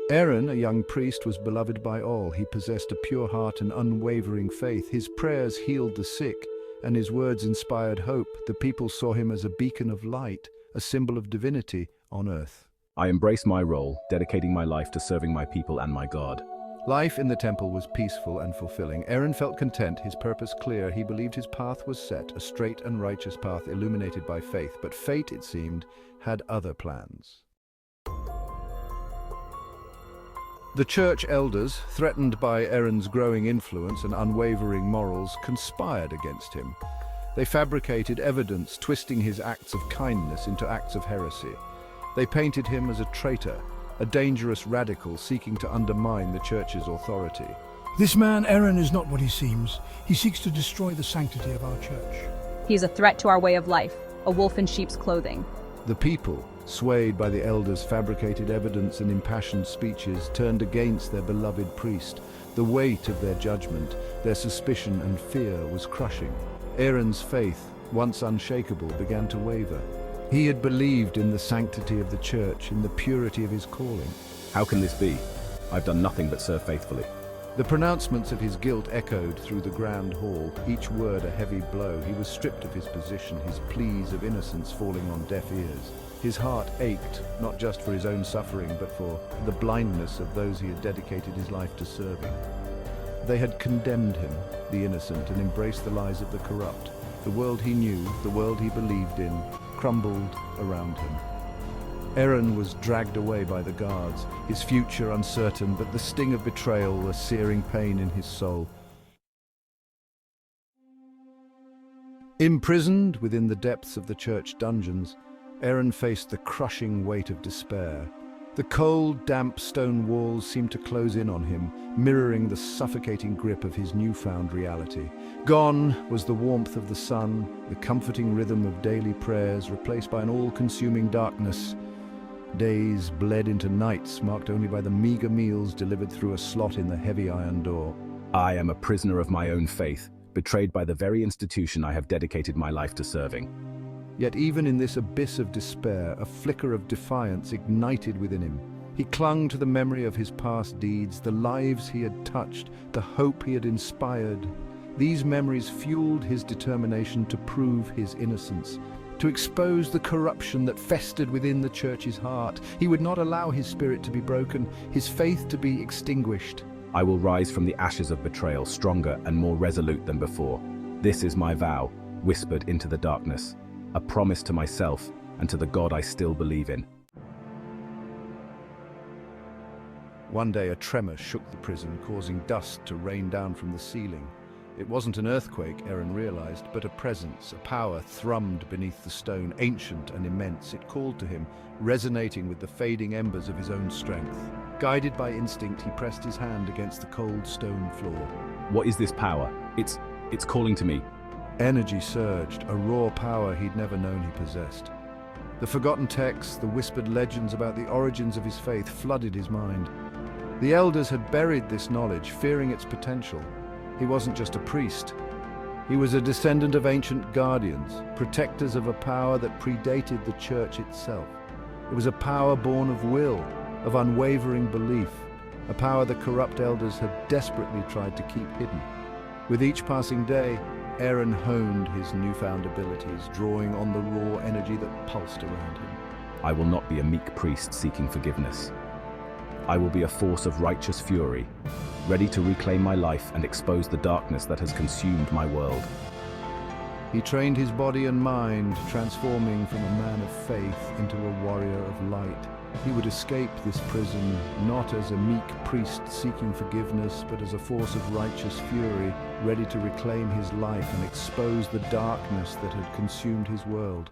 Aaron, a young priest, was beloved by all. He possessed a pure heart and unwavering faith. His prayers healed the sick, and his words inspired hope. The people saw him as a beacon of light, a symbol of divinity on earth. I embrace my role, dedicating my life to serving my people and my God. Life in the temple was peaceful and fulfilling. Aaron felt content, his purpose clear. He believed his path was set, a straight and righteous path illuminated by faith. But fate, it seemed, had other plans. The church elders, threatened by Aaron's growing influence and unwavering morals, conspired against him. They fabricated evidence, twisting his acts of kindness into acts of heresy. They painted him as a traitor, a dangerous radical seeking to undermine the church's authority. This man, Aaron, is not what he seems. He seeks to destroy the sanctity of our church. He is a threat to our way of life, a wolf in sheep's clothing. The people, swayed by the elders' fabricated evidence and impassioned speeches, turned against their beloved priest. The weight of their judgment, their suspicion and fear was crushing. Aaron's faith, once unshakable, began to waver. He had believed in the sanctity of the church, in the purity of his calling. How can this be? I've done nothing but serve faithfully. The pronouncements of his guilt echoed through the grand hall, each word a heavy blow. He was stripped of his position, his pleas of innocence falling on deaf ears. His heart ached, not just for his own suffering, but for the blindness of those he had dedicated his life to serving. They had condemned him, the innocent, and embraced the lies of the corrupt. The world he knew, the world he believed in, crumbled around him. Aaron was dragged away by the guards, his future uncertain, but the sting of betrayal a searing pain in his soul. Imprisoned within the depths of the church dungeons, Aaron faced the crushing weight of despair. The cold, damp stone walls seemed to close in on him, mirroring the suffocating grip of his newfound reality. Gone was the warmth of the sun, the comforting rhythm of daily prayers, replaced by an all-consuming darkness. Days bled into nights, marked only by the meager meals delivered through a slot in the heavy iron door. I am a prisoner of my own faith, betrayed by the very institution I have dedicated my life to serving. Yet even in this abyss of despair, a flicker of defiance ignited within him. He clung to the memory of his past deeds, the lives he had touched, the hope he had inspired. These memories fueled his determination to prove his innocence, to expose the corruption that festered within the church's heart. He would not allow his spirit to be broken, his faith to be extinguished. I will rise from the ashes of betrayal, stronger and more resolute than before. This is my vow, whispered into the darkness, a promise to myself and to the God I still believe in. One day a tremor shook the prison, causing dust to rain down from the ceiling. It wasn't an earthquake, Aaron realized, but a presence, a power thrummed beneath the stone, ancient and immense. It called to him, resonating with the fading embers of his own strength. Guided by instinct, he pressed his hand against the cold stone floor. What is this power? It's calling to me. Energy surged, a raw power he'd never known he possessed. The forgotten texts, the whispered legends about the origins of his faith flooded his mind. The elders had buried this knowledge, fearing its potential. He wasn't just a priest. He was a descendant of ancient guardians, protectors of a power that predated the church itself. It was a power born of will, of unwavering belief, a power the corrupt elders had desperately tried to keep hidden. With each passing day, Aaron honed his newfound abilities, drawing on the raw energy that pulsed around him. I will not be a meek priest seeking forgiveness. I will be a force of righteous fury, ready to reclaim my life and expose the darkness that has consumed my world. He trained his body and mind, transforming from a man of faith into a warrior of light. He would escape this prison, not as a meek priest seeking forgiveness, but as a force of righteous fury, ready to reclaim his life and expose the darkness that had consumed his world.